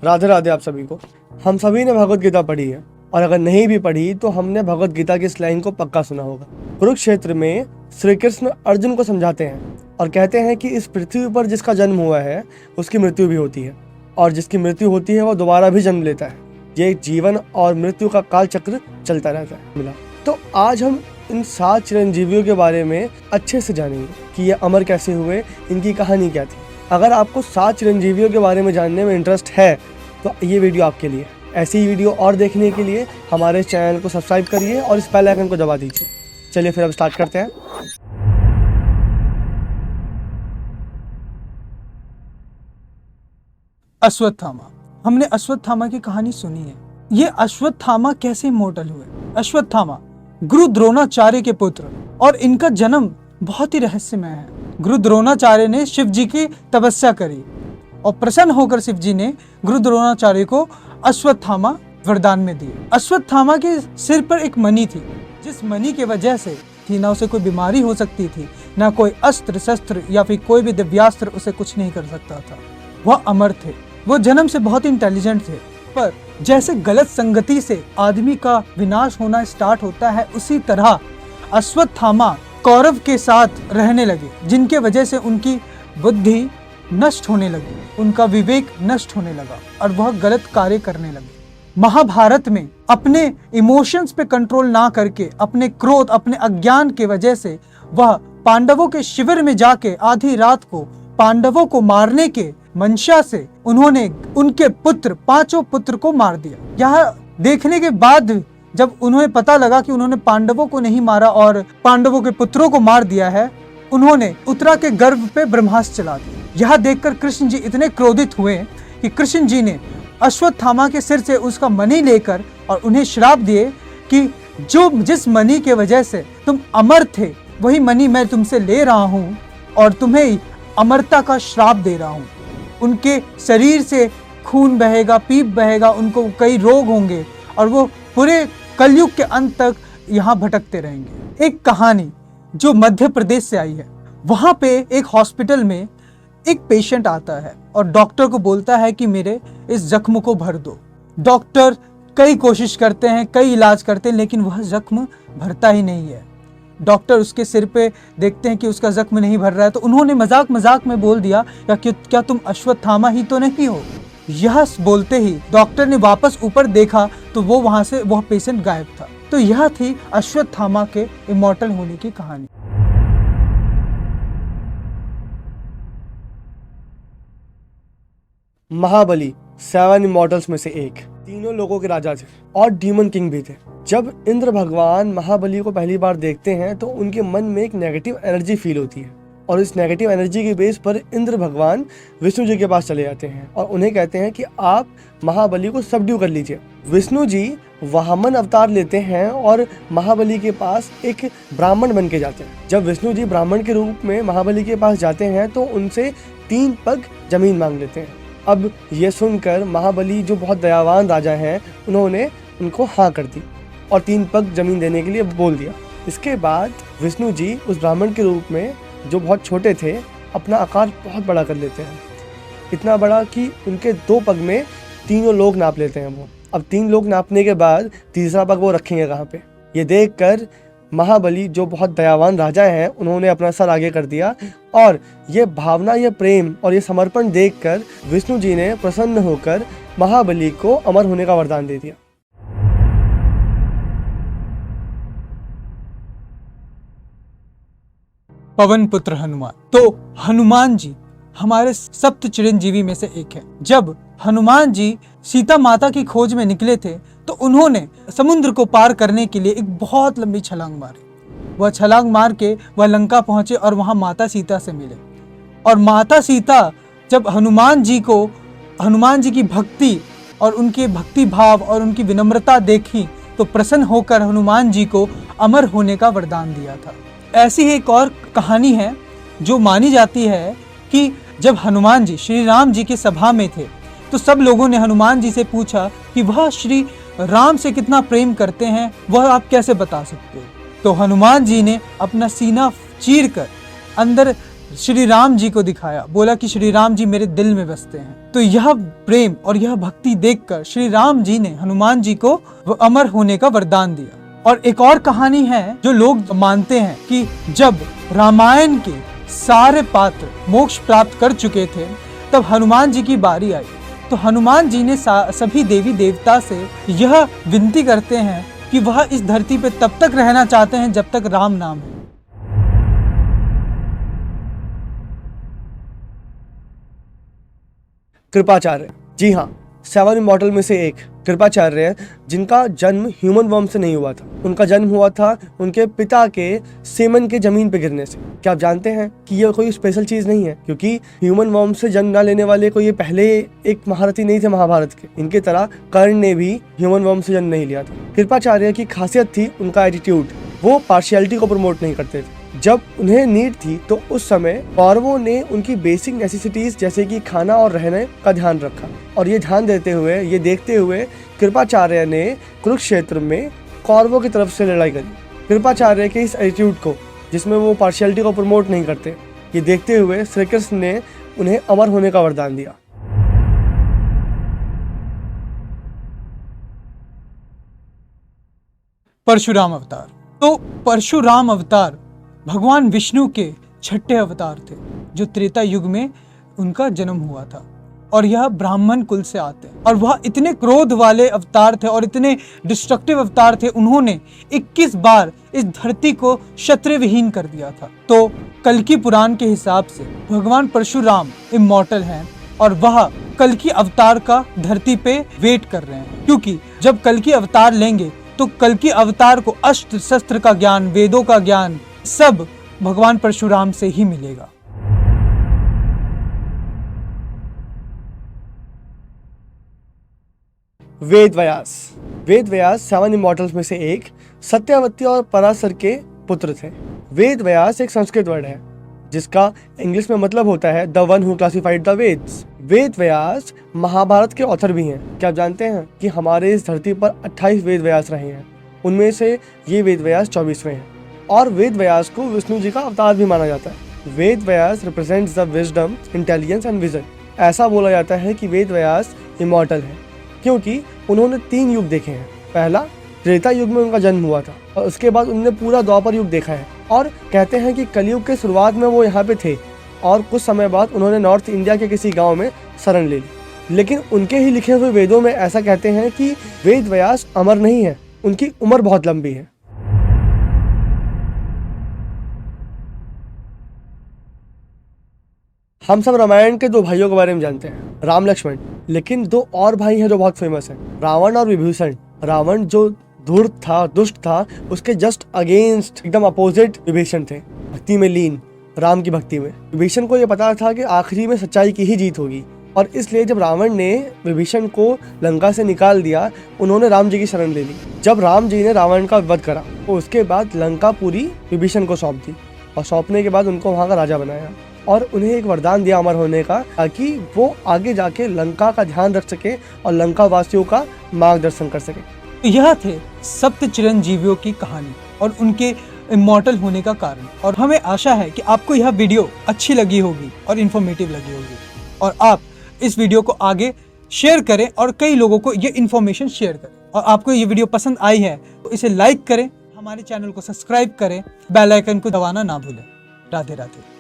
राधे राधे आप सभी को। हम सभी ने भगवत गीता पढ़ी है और अगर नहीं भी पढ़ी तो हमने भगवत गीता की इस लाइन को पक्का सुना होगा। कुरुक्षेत्र में श्री कृष्ण अर्जुन को समझाते हैं और कहते हैं कि इस पृथ्वी पर जिसका जन्म हुआ है उसकी मृत्यु भी होती है और जिसकी मृत्यु होती है वो दोबारा भी जन्म लेता है। ये जीवन और मृत्यु का काल चक्र चलता रहता है। मिला तो आज हम इन 7 चिरंजीवियों के बारे में अच्छे से जानेंगे कि ये अमर कैसे हुए, इनकी कहानी क्या थी। अगर आपको 7 चिरंजीवियों के बारे में जानने में इंटरेस्ट है तो ये वीडियो आपके लिए। ऐसी ही वीडियो और देखने के लिए हमारे चैनल को सब्सक्राइब करिए और इस बेल आइकन को दबा दीजिए। चलिए फिर अब स्टार्ट करते हैं। अश्वत्थामा। हमने अश्वत्थामा की कहानी सुनी है। ये अश्वत्थामा कैसे इमॉर्टल हुए? अश्वत्थामा गुरु द्रोणाचार्य के पुत्र और इनका जन्म बहुत ही रहस्यमय है। गुरु द्रोणाचार्य ने शिव जी की तपस्या करी और प्रसन्न होकर शिव जी ने गुरु द्रोणाचार्य को अश्वत्थामा वरदान में दिए। अश्वत्थामा के सिर पर एक मणि थी, जिस मणि के वजह से ना उसे कोई बीमारी हो सकती थी, ना कोई अस्त्र शस्त्र या फिर कोई भी दिव्यास्त्र उसे कुछ नहीं कर सकता था। वह अमर थे, वो जन्म से बहुत इंटेलिजेंट थे, पर जैसे गलत संगति से आदमी का विनाश होना स्टार्ट होता है, उसी तरह अश्वत्थामा कौरव के साथ रहने लगे, जिनके वजह से उनकी बुद्धि नष्ट होने लगी, उनका विवेक नष्ट होने लगा और वह गलत कार्य करने लगे। महाभारत में अपने इमोशंस पे कंट्रोल ना करके, अपने क्रोध, अपने अज्ञान के वजह से वह पांडवों के शिविर में जाके आधी रात को पांडवों को मारने के मंशा से उन्होंने उनके पुत्र, 5 पुत्र को मार दिया। यह देखने के बाद जब उन्हें पता लगा कि उन्होंने पांडवों को नहीं मारा और पांडवों के पुत्रों को मार दिया है, उन्होंने उत्तरा के गर्भ पे ब्रह्मास्त्र चला दिया। यह देखकर कृष्ण जी इतने क्रोधित हुए कि कृष्ण जी ने अश्वत्थामा के सिर से उसका मणि लेकर और उन्हें श्राप दिए कि जिस मणि के वजह से तुम अमर थे, वही मणि मैं तुमसे ले रहा हूँ और तुम्हें अमरता का श्राप दे रहा हूँ। उनके शरीर से खून बहेगा, पीप बहेगा, उनको कई रोग होंगे और वो पूरे कलयुग के अंत तक यहाँ भटकते रहेंगे। एक कहानी जो मध्य प्रदेश से आई है, वहाँ पे एक हॉस्पिटल में एक पेशेंट आता है और डॉक्टर को बोलता है कि मेरे इस जख्म को भर दो। डॉक्टर कई कोशिश करते हैं, कई इलाज करते हैं, लेकिन वह जख्म भरता ही नहीं है। डॉक्टर उसके सिर पे देखते हैं कि उसका जख्म नहीं भर रहा है, तो उन्होंने मजाक मजाक में बोल दिया कि क्या तुम अश्वत्थामा ही तो नहीं हो? यह बोलते ही डॉक्टर ने वापस ऊपर देखा तो वो वहां से वह पेशेंट गायब था। तो यह थी अश्वत्थामा के इमॉर्टल होने की कहानी। महाबली 7 इमॉर्टल्स में से एक, तीनों लोगों के राजा थे और डीमन किंग भी थे। जब इंद्र भगवान महाबली को पहली बार देखते हैं तो उनके मन में एक नेगेटिव एनर्जी फील होती है और इस नेगेटिव एनर्जी के बेस पर इंद्र भगवान विष्णु जी के पास चले जाते हैं और उन्हें कहते हैं कि आप महाबली को सबड्यू कर लीजिए। विष्णु जी वामन अवतार लेते हैं और महाबली के पास एक ब्राह्मण बन के जाते हैं। जब विष्णु जी ब्राह्मण के रूप में महाबली के पास जाते हैं तो उनसे 3 पग जमीन मांग लेते हैं। अब ये सुनकर महाबली जो बहुत दयावान राजा हैं, उन्होंने उनको हाँ कर दी और 3 पग जमीन देने के लिए बोल दिया। इसके बाद विष्णु जी उस ब्राह्मण के रूप में, जो बहुत छोटे थे, अपना आकार बहुत बड़ा कर लेते हैं, इतना बड़ा कि उनके 2 पग में तीनों लोग नाप लेते हैं वो। अब 3 लोग नापने के बाद तीसरा पग वो रखेंगे कहाँ पे? ये देखकर महाबली जो बहुत दयावान राजा हैं, उन्होंने अपना सर आगे कर दिया और ये भावना, ये प्रेम और ये समर्पण देखकर विष्णु जी ने प्रसन्न होकर महाबली को अमर होने का वरदान दे दिया। पवन पुत्र हनुमान। तो हनुमान जी हमारे 7 चिरंजीवी में से एक है। जब हनुमान जी सीता माता की खोज में निकले थे तो उन्होंने समुद्र को पार करने के लिए एक बहुत लंबी छलांग मारी। वह छलांग मार के वह लंका पहुंचे और वहां माता सीता से मिले और माता सीता जब हनुमान जी की भक्ति और उनके भक्ति भाव और उनकी विनम्रता देखी तो प्रसन्न होकर हनुमान जी को अमर होने का वरदान दिया था। ऐसी ही एक और कहानी है जो मानी जाती है कि जब हनुमान जी श्री राम जी की सभा में थे तो सब लोगों ने हनुमान जी से पूछा कि वह श्री राम से कितना प्रेम करते हैं, वह आप कैसे बता सकते हो? तो हनुमान जी ने अपना सीना चीर कर अंदर श्री राम जी को दिखाया, बोला कि श्री राम जी मेरे दिल में बसते हैं। तो यह प्रेम और यह भक्ति देखकर श्री राम जी ने हनुमान जी को अमर होने का वरदान दिया। और एक और कहानी है जो लोग मानते हैं कि जब रामायण के सारे पात्र मोक्ष प्राप्त कर चुके थे, तब हनुमान जी की बारी आई, तो हनुमान जी ने सभी देवी देवता से यह विनती करते हैं कि वह इस धरती पे तब तक रहना चाहते हैं जब तक राम नाम है। कृपाचार्य, जी हाँ, 7 इमॉर्टल में से एक कृपाचार्य हैं, जिनका जन्म ह्यूमन वर्म से नहीं हुआ था। उनका जन्म हुआ था उनके पिता के सेमन के जमीन पे गिरने से। क्या आप जानते हैं कि ये कोई स्पेशल चीज नहीं है, क्योंकि ह्यूमन वर्म से जन्म ना लेने वाले को ये पहले एक महारथी नहीं थे महाभारत के। इनके तरह कर्ण ने भी ह्यूमन वर्म से जन्म नहीं लिया था। कृपाचार्य की खासियत थी उनका एटीट्यूड, वो पार्शियलिटी को प्रमोट नहीं करते थे। जब उन्हें नीड थी तो उस समय कौरवों ने उनकी बेसिक नेसेसिटीज जैसे कि खाना और रहने का ध्यान रखा, और ये ध्यान देते हुए, ये देखते हुए कृपाचार्य ने कुरुक्षेत्र में कौरवों की तरफ से लड़ाई करी। कृपाचार्य के इस एटीट्यूड को, जिसमें वो पार्शियलिटी को प्रमोट नहीं करते, ये देखते हुए श्री कृष्ण ने उन्हें अमर होने का वरदान दिया। परशुराम अवतार। तो परशुराम अवतार भगवान विष्णु के छठे अवतार थे, जो त्रेता युग में उनका जन्म हुआ था, और यह ब्राह्मण कुल से आते हैं। और वह इतने क्रोध वाले अवतार थे और इतने डिस्ट्रक्टिव अवतार थे, उन्होंने 21 बार इस धरती को क्षत्रिय विहीन कर दिया था। तो कल्कि पुराण के हिसाब से भगवान परशुराम इमॉर्टल हैं, और वह कल्कि अवतार का धरती पे वेट कर रहे हैं, क्योंकि जब कल्कि अवतार लेंगे तो कल्कि अवतार को अस्त्र शस्त्र का ज्ञान, वेदों का ज्ञान सब भगवान परशुराम से ही मिलेगा। वेद व्यास। वेद व्यास 7 इमॉर्टल्स में से एक सत्यवती और पराशर के पुत्र थे। वेद व्यास एक संस्कृत वर्ड है जिसका इंग्लिश में मतलब होता है the one who classified the Vedas. Ved Vyas Mahabharata के ऑथर भी हैं। क्या आप जानते हैं कि हमारे इस धरती पर 28 वेद व्यास रहे हैं, उनमें से ये वेद व्यास 24वें हैं। और वेद व्यास को विष्णु जी का अवतार भी माना जाता है। Ved Vyas represents the wisdom, intelligence and vision. ऐसा बोला जाता है कि वेद व्यास इमॉर्टल है क्योंकि उन्होंने 3 युग देखे हैं। पहला त्रेता युग में उनका जन्म हुआ था, और उसके बाद उन्होंने पूरा द्वापर युग देखा है, और कहते हैं कि कलयुग के शुरुआत में वो यहाँ पे थे, और कुछ समय बाद उन्होंने नॉर्थ इंडिया के किसी गांव में शरण ले ली। लेकिन उनके ही लिखे हुए वेदों में ऐसा कहते हैं कि वेद व्यास अमर नहीं है, उनकी उम्र बहुत लंबी है। हम सब रामायण के 2 भाइयों के बारे में जानते हैं, राम लक्ष्मण। लेकिन 2 और भाई हैं जो बहुत फेमस हैं, रावण और विभीषण। रावण जो धूर्त था, दुष्ट था, उसके जस्ट अगेंस्ट, एकदम अपोजिट विभीषण थे, भक्ति में लीन, राम की भक्ति में। विभीषण को यह पता था कि आखिरी में सच्चाई की ही जीत होगी, और इसलिए जब रावण ने विभीषण को लंका से निकाल दिया, उन्होंने राम जी की शरण ले ली। जब राम जी ने रावण का वध करा तो उसके बाद लंका पूरी विभीषण को सौंप दी, और सौंपने के बाद उनको वहाँ का राजा बनाया, और उन्हें एक वरदान दिया अमर होने का, ताकि वो आगे जाके लंका का ध्यान रख सके और लंका वासियों का मार्गदर्शन कर सके। यह थे सप्त चिरंजीवियों की कहानी और उनके इमॉर्टल होने का कारण। और हमें आशा है कि आपको यह वीडियो अच्छी लगी होगी और इन्फॉर्मेटिव लगी होगी, और आप इस वीडियो को आगे शेयर करें और कई लोगों को ये इन्फॉर्मेशन शेयर करें। और आपको ये वीडियो पसंद आई है तो इसे लाइक करें, हमारे चैनल को सब्सक्राइब करें, बेल आइकन को दबाना ना भूलें। राधे राधे।